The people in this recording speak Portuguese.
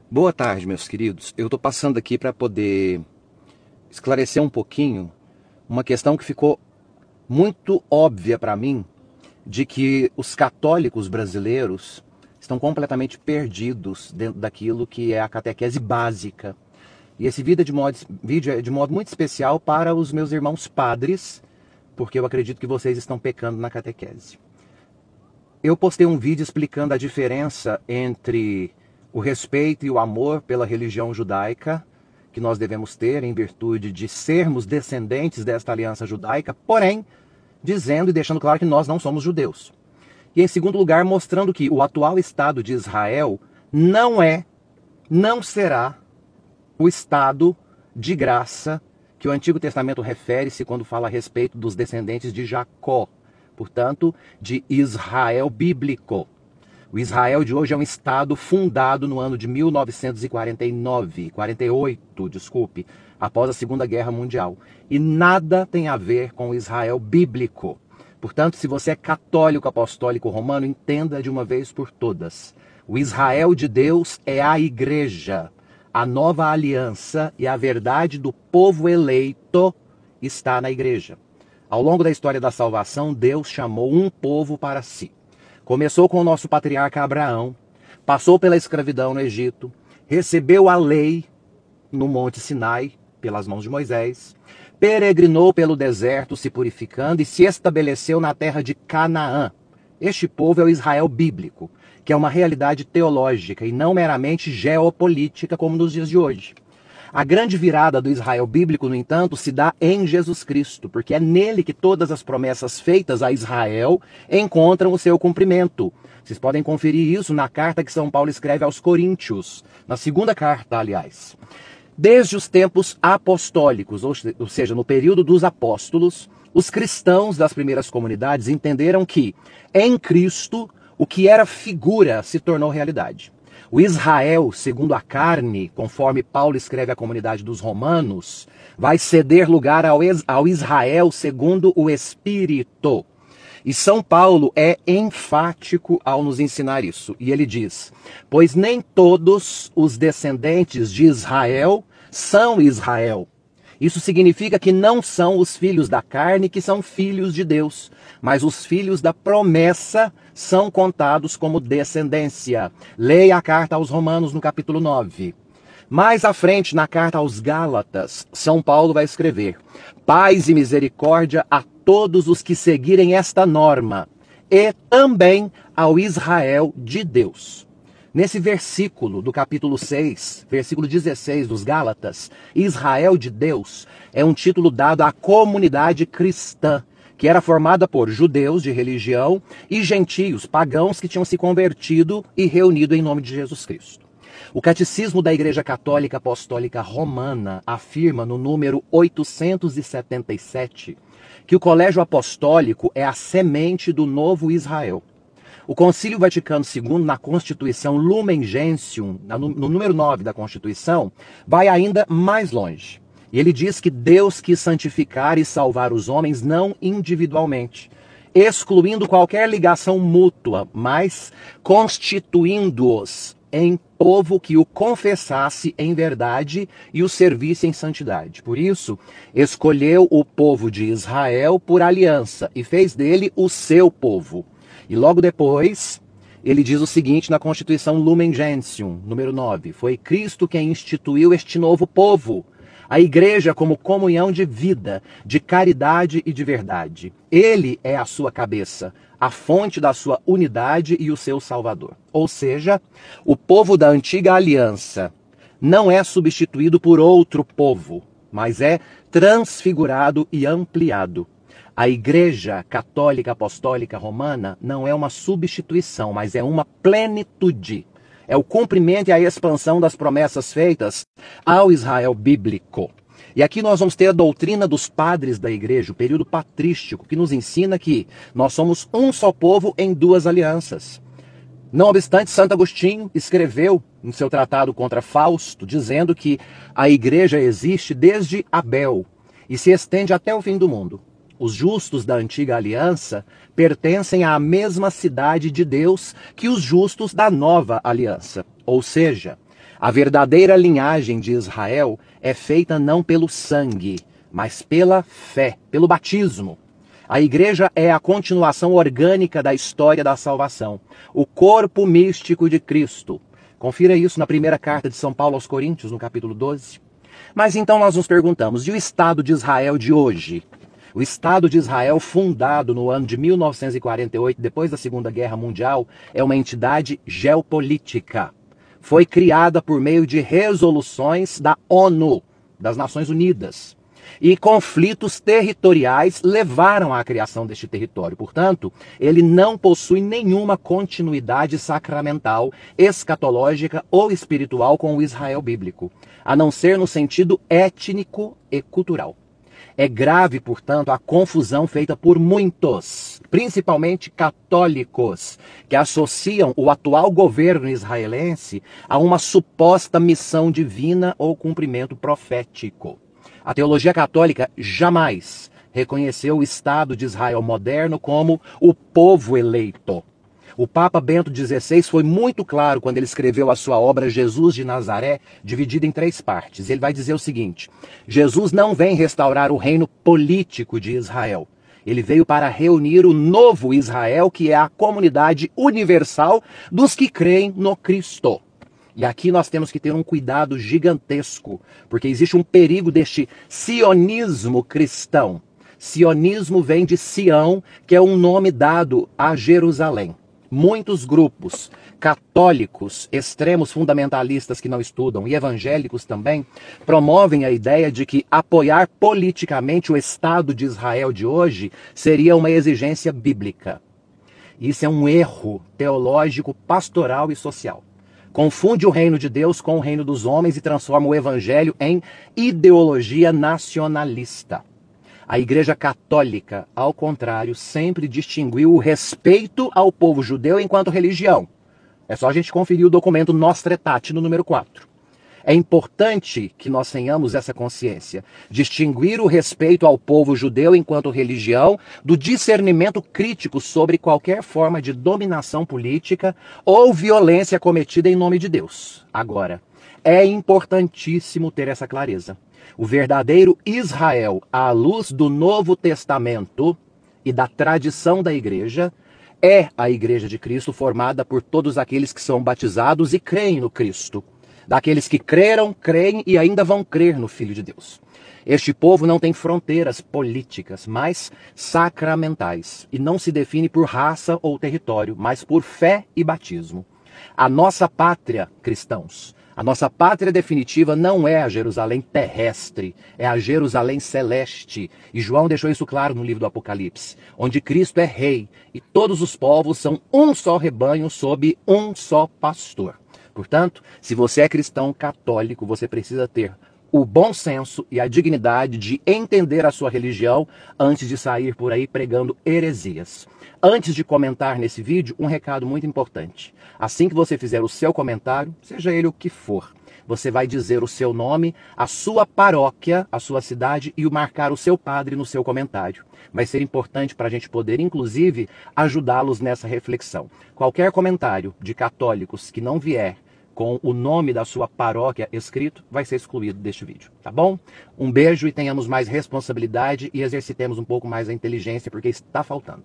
Boa tarde, meus queridos. Eu estou passando aqui para poder esclarecer um pouquinho uma questão que ficou muito óbvia para mim, de que os católicos brasileiros estão completamente perdidos dentro daquilo que é a catequese básica. E esse vídeo é de modo muito especial para os meus irmãos padres, porque eu acredito que vocês estão pecando na catequese. Eu postei um vídeo explicando a diferença entre o respeito e o amor pela religião judaica que nós devemos ter em virtude de sermos descendentes desta aliança judaica, porém, dizendo e deixando claro que nós não somos judeus. E em segundo lugar, mostrando que o atual Estado de Israel não será o Estado de graça que o Antigo Testamento refere-se quando fala a respeito dos descendentes de Jacó, portanto, de Israel bíblico. O Israel de hoje é um Estado fundado no ano de 48, após a Segunda Guerra Mundial. E nada tem a ver com o Israel bíblico. Portanto, se você é católico apostólico romano, entenda de uma vez por todas. O Israel de Deus é a igreja. A nova aliança e a verdade do povo eleito está na igreja. Ao longo da história da salvação, Deus chamou um povo para si. Começou com o nosso patriarca Abraão, passou pela escravidão no Egito, recebeu a lei no Monte Sinai, pelas mãos de Moisés, peregrinou pelo deserto se purificando e se estabeleceu na terra de Canaã. Este povo é o Israel bíblico, que é uma realidade teológica e não meramente geopolítica como nos dias de hoje. A grande virada do Israel bíblico, no entanto, se dá em Jesus Cristo, porque é nele que todas as promessas feitas a Israel encontram o seu cumprimento. Vocês podem conferir isso na carta que São Paulo escreve aos Coríntios, na segunda carta, aliás. Desde os tempos apostólicos, ou seja, no período dos apóstolos, os cristãos das primeiras comunidades entenderam que, em Cristo, o que era figura se tornou realidade. O Israel, segundo a carne, conforme Paulo escreve à comunidade dos romanos, vai ceder lugar ao Israel segundo o Espírito. E São Paulo é enfático ao nos ensinar isso. E ele diz: pois nem todos os descendentes de Israel são Israel. Isso significa que não são os filhos da carne que são filhos de Deus, mas os filhos da promessa são contados como descendência. Leia a carta aos Romanos no capítulo 9. Mais à frente, na carta aos Gálatas, São Paulo vai escrever: paz e misericórdia a todos os que seguirem esta norma, e também ao Israel de Deus. Nesse versículo do capítulo 6, versículo 16 dos Gálatas, Israel de Deus é um título dado à comunidade cristã, que era formada por judeus de religião e gentios, pagãos que tinham se convertido e reunido em nome de Jesus Cristo. O Catecismo da Igreja Católica Apostólica Romana afirma no número 877 que o Colégio Apostólico é a semente do novo Israel. O Concílio Vaticano II, na Constituição Lumen Gentium, no número 9 da Constituição, vai ainda mais longe. E ele diz que Deus quis santificar e salvar os homens não individualmente, excluindo qualquer ligação mútua, mas constituindo-os em povo que o confessasse em verdade e o servisse em santidade. Por isso, escolheu o povo de Israel por aliança e fez dele o seu povo. E logo depois, ele diz o seguinte na Constituição Lumen Gentium, número 9. Foi Cristo quem instituiu este novo povo, a igreja como comunhão de vida, de caridade e de verdade. Ele é a sua cabeça, a fonte da sua unidade e o seu salvador. Ou seja, o povo da antiga aliança não é substituído por outro povo, mas é transfigurado e ampliado. A Igreja Católica Apostólica Romana não é uma substituição, mas é uma plenitude. É o cumprimento e a expansão das promessas feitas ao Israel bíblico. E aqui nós vamos ter a doutrina dos padres da igreja, o período patrístico, que nos ensina que nós somos um só povo em duas alianças. Não obstante, Santo Agostinho escreveu no seu tratado contra Fausto, dizendo que a igreja existe desde Abel e se estende até o fim do mundo. Os justos da antiga aliança pertencem à mesma cidade de Deus que os justos da nova aliança. Ou seja, A verdadeira linhagem de Israel é feita não pelo sangue, mas pela fé, pelo batismo. A igreja é a continuação orgânica da história da salvação, o corpo místico de Cristo. Confira isso na primeira carta de São Paulo aos Coríntios, no capítulo 12. Mas então nós nos perguntamos, e o Estado de Israel de hoje? O Estado de Israel, fundado no ano de 1948, depois da Segunda Guerra Mundial, é uma entidade geopolítica. Foi criada por meio de resoluções da ONU, das Nações Unidas. E conflitos territoriais levaram à criação deste território. Portanto, ele não possui nenhuma continuidade sacramental, escatológica ou espiritual com o Israel bíblico, a não ser no sentido étnico e cultural. É grave, portanto, a confusão feita por muitos, principalmente católicos, que associam o atual governo israelense a uma suposta missão divina ou cumprimento profético. A teologia católica jamais reconheceu o Estado de Israel moderno como o povo eleito. O Papa Bento XVI foi muito claro quando ele escreveu a sua obra Jesus de Nazaré, dividida em 3 partes. Ele vai dizer o seguinte: Jesus não vem restaurar o reino político de Israel. Ele veio para reunir o novo Israel, que é a comunidade universal dos que creem no Cristo. E aqui nós temos que ter um cuidado gigantesco, porque existe um perigo deste sionismo cristão. Sionismo vem de Sião, que é um nome dado a Jerusalém. Muitos grupos católicos, extremos fundamentalistas que não estudam, e evangélicos também, promovem a ideia de que apoiar politicamente o Estado de Israel de hoje seria uma exigência bíblica. Isso é um erro teológico, pastoral e social. Confunde o reino de Deus com o reino dos homens e transforma o evangelho em ideologia nacionalista. A Igreja Católica, ao contrário, sempre distinguiu o respeito ao povo judeu enquanto religião. É só a gente conferir o documento Nostra Aetate, no número 4. É importante que nós tenhamos essa consciência. Distinguir o respeito ao povo judeu enquanto religião do discernimento crítico sobre qualquer forma de dominação política ou violência cometida em nome de Deus. Agora, é importantíssimo ter essa clareza. O verdadeiro Israel, à luz do Novo Testamento e da tradição da igreja, é a Igreja de Cristo, formada por todos aqueles que são batizados e creem no Cristo. Daqueles que creram, creem e ainda vão crer no Filho de Deus. Este povo não tem fronteiras políticas, mas sacramentais, e não se define por raça ou território, mas por fé e batismo. A nossa pátria, cristãos, a nossa pátria definitiva não é a Jerusalém terrestre, é a Jerusalém celeste. E João deixou isso claro no livro do Apocalipse, onde Cristo é rei e todos os povos são um só rebanho sob um só pastor. Portanto, se você é cristão católico, você precisa ter o bom senso e a dignidade de entender a sua religião antes de sair por aí pregando heresias. Antes de comentar nesse vídeo, um recado muito importante. Assim que você fizer o seu comentário, seja ele o que for, você vai dizer o seu nome, a sua paróquia, a sua cidade e marcar o seu padre no seu comentário. Vai ser importante para a gente poder, inclusive, ajudá-los nessa reflexão. Qualquer comentário de católicos que não vier com o nome da sua paróquia escrito, vai ser excluído deste vídeo, tá bom? Um beijo e tenhamos mais responsabilidade e exercitemos um pouco mais a inteligência, porque está faltando.